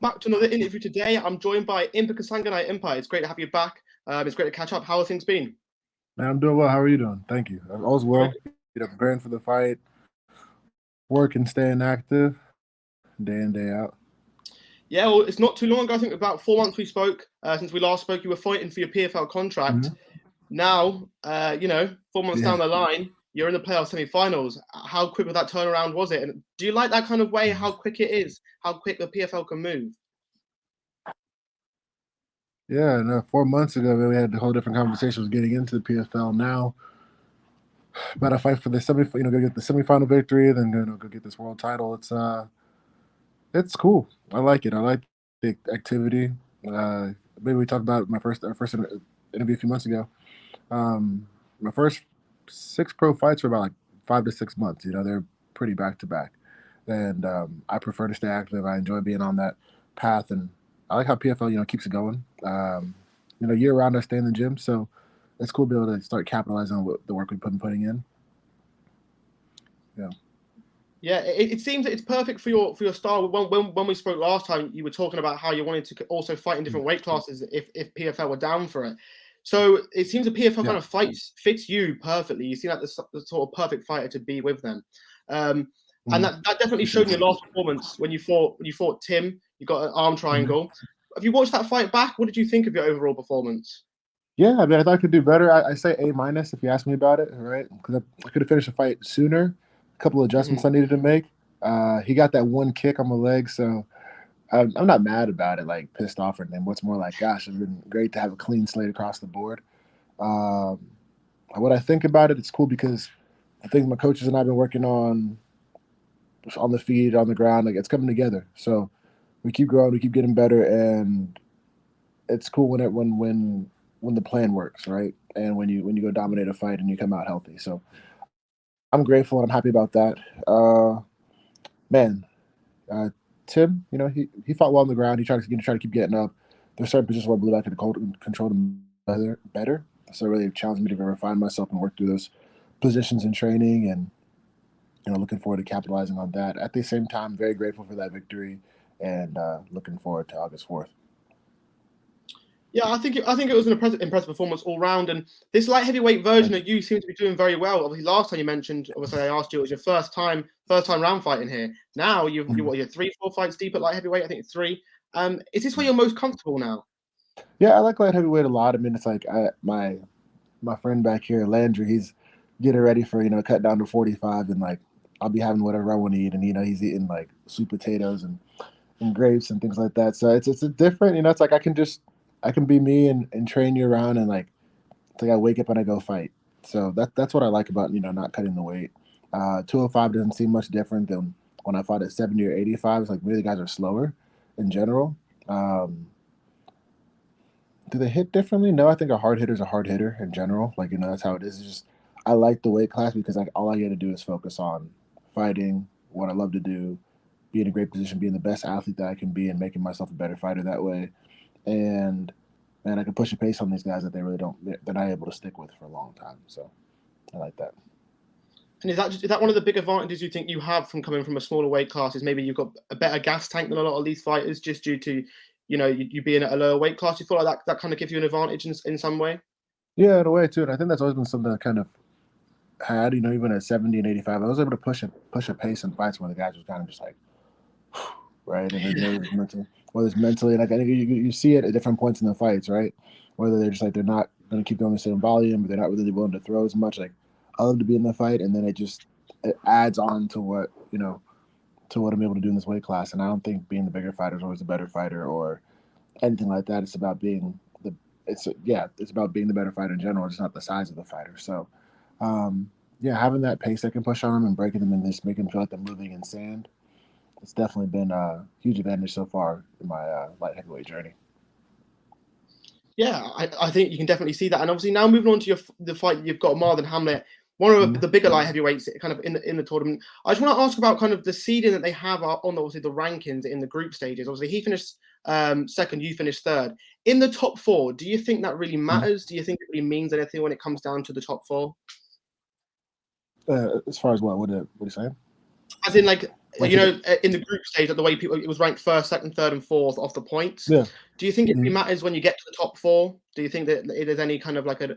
Back to another interview today. I'm joined by Impa Kasanganay. Impa, it's great to have you back. It's great to catch up. How have things been? Man, I'm doing well. How are you doing? Thank you. All's well. Preparing for the fight, working, staying active, day in, day out. Yeah, well, it's not too long ago. I think about 4 months we spoke. Since we last spoke, you were fighting for your PFL contract. Now, 4 months down the line, you're in the playoff semi-finals. How quick of that turnaround was it? And do you like that kind of way, how quick it is, how quick the PFL can move? Yeah, no, 4 months ago, we had a whole different conversation. Was getting into the PFL now. But I fight for the go get the semifinal victory, then go get this world title. It's cool. I like it. I like the activity. Maybe we talked about our first interview a few months ago. My first 6 pro fights were about like 5 to 6 months. They're pretty back to back, and I prefer to stay active. I enjoy being on that path, and I like how PFL keeps it going. Year round I stay in the gym, so it's cool to be able to start capitalizing on the work we've been putting in. Yeah, it seems that it's perfect for your style. When we spoke last time, you were talking about how you wanted to also fight in different weight classes if PFL were down for it. So it seems the PFL kind of fits you perfectly. You seem like the sort of perfect fighter to be with them. And that definitely showed in your last performance when you fought Tim. You got an arm triangle. Have you watched that fight back? What did you think of your overall performance? Yeah, I mean, I thought I could do better. I say A- if you ask me about it, right? Because I could have finished the fight sooner. A couple of adjustments I needed to make. He got that one kick on my leg, so I'm not mad about it, like pissed off or anything. What's more like, gosh, it's been great to have a clean slate across the board. What I think about it, it's cool because I think my coaches and I have been working on the feed, on the ground, like it's coming together. So we keep growing, we keep getting better, and it's cool when the plan works, right? And when you go dominate a fight and you come out healthy. So I'm grateful and I'm happy about that. Man, Tim, he fought well on the ground. He tried to keep getting up. There's certain positions where I believe I could control them better. So it really challenged me to refine myself and work through those positions in training, and looking forward to capitalizing on that. At the same time, very grateful for that victory, and looking forward to August 4th. Yeah, I think it was an impressive performance all round, and this light heavyweight version of you seems to be doing very well. Obviously, last time you mentioned, obviously, I asked you, it was your first time round fighting here. Now you're 3-4 fights deep at light heavyweight. I think it's 3. Is this where you're most comfortable now? Yeah, I like light heavyweight a lot. I mean, it's like my friend back here, Landry, he's getting ready for cut down to 45, and like I'll be having whatever I want to eat, and he's eating like sweet potatoes and grapes and things like that. So it's a different, it's like I can be me and train year round, and like it's like I wake up and I go fight. So that's what I like about not cutting the weight. 205 doesn't seem much different than when I fought at 70 or 85. It's like maybe the guys are slower in general. Do they hit differently? No, I think a hard hitter's a hard hitter in general. Like, that's how it is. It's just I like the weight class because like all I get to do is focus on fighting, what I love to do, be in a great position, being the best athlete that I can be, and making myself a better fighter that way. And I can push a pace on these guys that they're not able to stick with for a long time. So I like that. And is that one of the big advantages you think you have from coming from a smaller weight class? Is maybe you've got a better gas tank than a lot of these fighters, just due to you being at a lower weight class? You feel like that kind of gives you an advantage in some way? Yeah, in a way too. And I think that's always been something I kind of had. Even at 70 and 85, I was able to push a pace in fights where the guys was kind of just like, right, and whether it's mentally, and like I think you see it at different points in the fights, right? Whether they're just like they're not going to keep going the same volume, but they're not really willing to throw as much. Like I love to be in the fight, and then it adds on to what I'm able to do in this weight class. And I don't think being the bigger fighter is always the better fighter or anything like that. It's about being it's about being the better fighter in general. It's not the size of the fighter. So, having that pace I can push on them and breaking them in this, making them feel like they're moving in sand. It's definitely been a huge advantage so far in my light heavyweight journey. Yeah, I think you can definitely see that. And obviously now moving on to the fight you've got Marthin Hamlet, one of the bigger light heavyweights kind of in the tournament. I just want to ask about kind of the seeding that they have on obviously the rankings in the group stages. Obviously he finished second, you finished third. In the top 4, do you think that really matters? Do you think it really means anything when it comes down to the top 4? As far as what are you saying? As in, like, you know, in the group stage, the way people, it was ranked first, second, third, and fourth off the points. Yeah. Do you think it matters when you get to the top four? Do you think that there's any kind of like a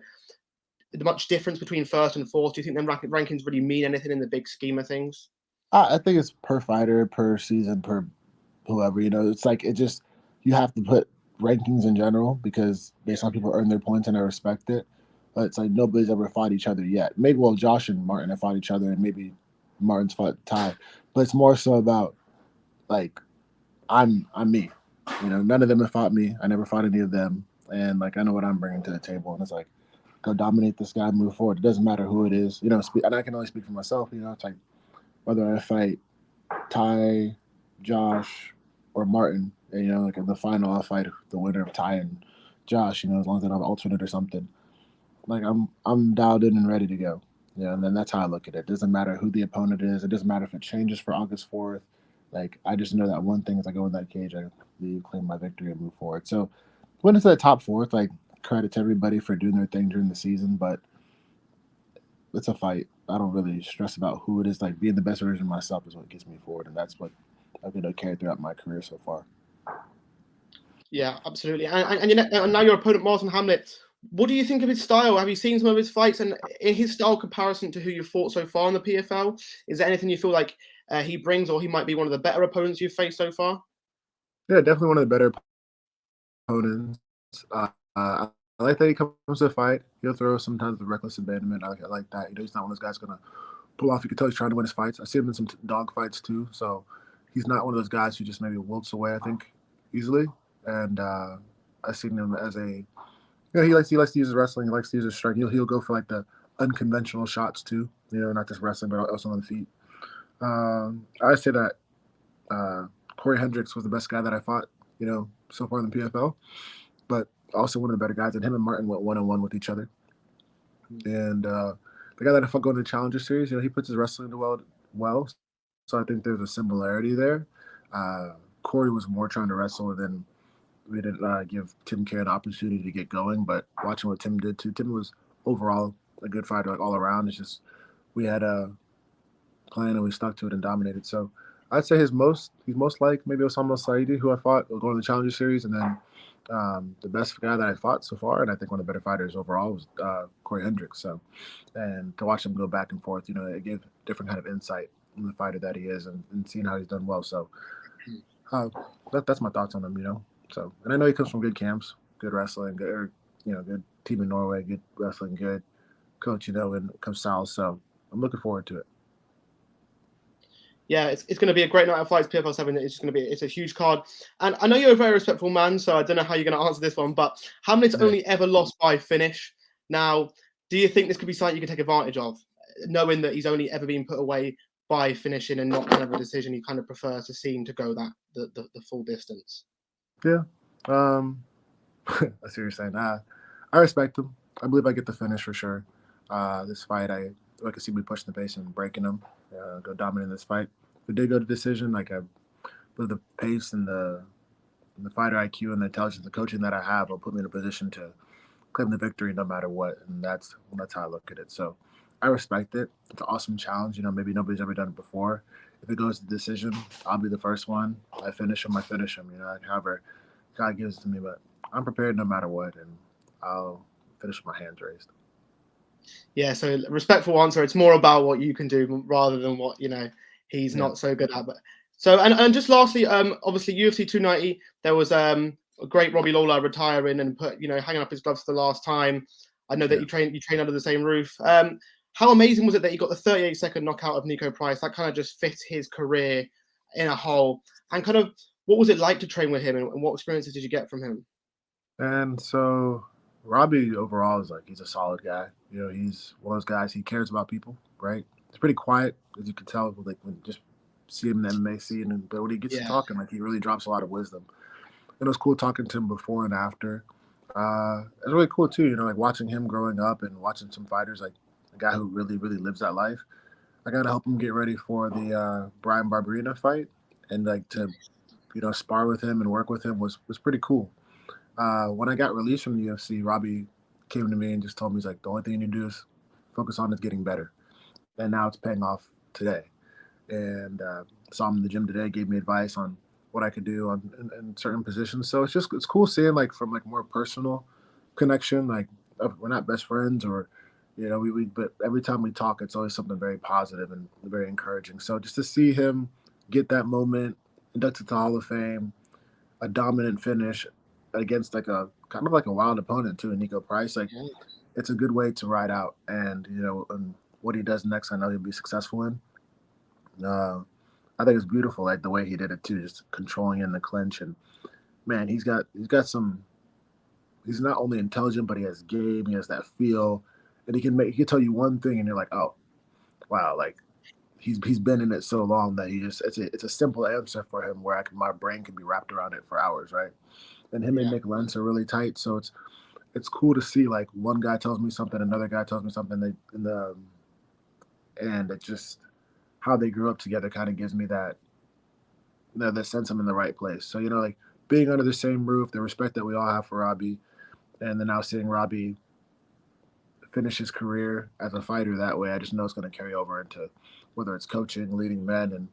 much difference between first and fourth? Do you think them rankings really mean anything in the big scheme of things? I think it's per fighter, per season, per whoever. You know, it's like you have to put rankings in general because based on people earn their points and I respect it. But it's like nobody's ever fought each other yet. Maybe Josh and Martin have fought each other, and maybe Martin's fought Ty. But it's more so about like I'm me. You know, none of them have fought me. I never fought any of them, and like I know what I'm bringing to the table, and it's like go dominate this guy, move forward. It doesn't matter who it is. You know, and I can only speak for myself. You know, it's like whether I fight Ty, Josh, or Martin. You know, like in the final, I'll fight the winner of Ty and Josh. You know, as long as they don't have an alternate or something. Like I'm dialed in and ready to go. Yeah, and then that's how I look at it. It doesn't matter who the opponent is. It doesn't matter if it changes for August 4th. Like I just know that one thing is I go in that cage, I claim my victory and move forward. So when it's the top fourth, like credit to everybody for doing their thing during the season, but it's a fight. I don't really stress about who it is. Like being the best version of myself is what gets me forward, and that's what I've been able to carry throughout my career so far. Yeah, absolutely. And now your opponent, Marthin Hamlet, what do you think of his style? Have you seen some of his fights? And in his style comparison to who you've fought so far in the PFL, is there anything you feel like he brings, or he might be one of the better opponents you've faced so far? Yeah, definitely one of the better opponents. I like that he comes to a fight. He'll throw sometimes the reckless abandonment. I like that. You know, he's not one of those guys gonna pull off. You can tell he's trying to win his fights. I see him in some dog fights too. So he's not one of those guys who just maybe wilts away, I think, easily. And I've seen him as he likes to use his wrestling. He likes to use his strike. He'll go for like the unconventional shots too. You know, not just wrestling, but also on the feet. I say that Corey Hendricks was the best guy that I fought. You know, so far in the PFL, but also one of the better guys. And him and Martin went 1-on-1 with each other. And the guy that I fought going to the Challenger Series, you know, he puts his wrestling to well. So I think there's a similarity there. Corey was more trying to wrestle, and then we didn't give Tim K an opportunity to get going. But watching what Tim did too, Tim was overall a good fighter, like all around. It's just we had a plan and we stuck to it and dominated. So I'd say he's most like maybe Osama Saidi, who I fought going to the Challenger Series, and then the best guy that I fought so far, and I think one of the better fighters overall was Corey Hendricks. So, and to watch him go back and forth, you know, it gave different kind of insight in the fighter that he is, and seeing how he's done well. So, that's my thoughts on him, you know. So, and I know he comes from good camps, good wrestling, good team in Norway, good wrestling, good coach, you know, and comes south. So, I'm looking forward to it. Yeah, it's going to be a great night of fights, PFL 7. It's a huge card. And I know you're a very respectful man, so I don't know how you're going to answer this one, but Hamlet's only ever lost by finish. Now, do you think this could be something you can take advantage of, knowing that he's only ever been put away by finishing and not kind of a decision he kind of prefers to seem to go the full distance? Yeah. I see what you're saying. I respect him. I believe I get the finish for sure. This fight, I can see me pushing the pace and breaking him, go dominant in this fight. If it did go to decision, like I believe the pace and the fighter IQ and the intelligence, the coaching that I have will put me in a position to claim the victory no matter what. And that's how I look at it. So I respect it. It's an awesome challenge. You know, maybe nobody's ever done it before. If it goes to decision, I'll be the first one. I finish him. You know, however God gives it to me, but I'm prepared no matter what, and I'll finish with my hands raised. Yeah, so respectful answer. It's more about what you can do rather than what, you know, he's not so good at. But so and just lastly, obviously UFC 290, there was a great Robbie Lawler retiring and hanging up his gloves for the last time. I know that you train under the same roof. How amazing was it that he got the 38-second knockout of Nico Price? That kind of just fits his career in a whole. And kind of what was it like to train with him, and what experiences did you get from him? And so Robbie overall is he's a solid guy. You know, he's one of those guys. He cares about people, right? He's pretty quiet, as you can tell. When just see him in the MMA scene, but when he gets to talking, he really drops a lot of wisdom. And it was cool talking to him before and after. It's really cool too, you know, watching him growing up and watching some fighters, like a guy who really, really lives that life. I got to help him get ready for the Brian Barberina fight, and to spar with him and work with him was pretty cool. When I got released from the UFC, Robbie came to me and just told me, he's like, the only thing you need to do is focus on is getting better. And now it's paying off today. and saw him in the gym today. Gave me advice on what I could do in certain positions. So it's cool seeing like from like more personal connection. Like we're not best friends or we but every time we talk, it's always something very positive and very encouraging. So just to see him get that moment, inducted to Hall of Fame, a dominant finish against like a kind of like a wild opponent too, Nico Price. Like Yeah. it's a good way to ride out, and and what he does next, I know he'll be successful in. Uh, I think it's beautiful, like the way he did it too, just controlling in the clinch. And man, he's got some. He's not only intelligent, but he has game. He has that feel, and he can tell you one thing, and you're like, oh wow, like he's been in it so long that he just it's a simple answer for him where my brain can be wrapped around it for hours, right? And him and Yeah. Nick Lentz are really tight, so it's cool to see like one guy tells me something, another guy tells me something. And it just how they grew up together kind of gives me that that sense I'm in the right place. So like being under the same roof, the respect that we all have for Robbie, and then now seeing Robbie finish his career as a fighter that way, I just know it's going to carry over into whether it's coaching, leading men, and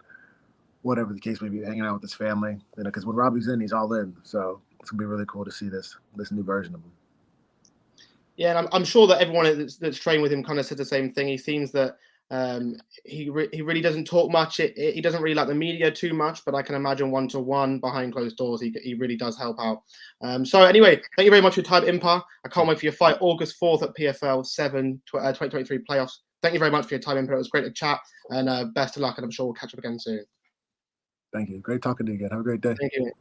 whatever the case may be, hanging out with his family. Because when Robbie's in, he's all in. So it's gonna be really cool to see this new version of him. Yeah, and I'm sure that everyone that's trained with him kind of said the same thing. He seems that he really doesn't talk much. He doesn't really like the media too much, but I can imagine one to one behind closed doors, he really does help out. So anyway, thank you very much for your time, Impa. I can't wait for your fight August 4th at PFL 2023 playoffs. Thank you very much for your time, Impa. It was great to chat, and best of luck, and I'm sure we'll catch up again soon. Thank you. Great talking to you again. Have a great day. Thank you.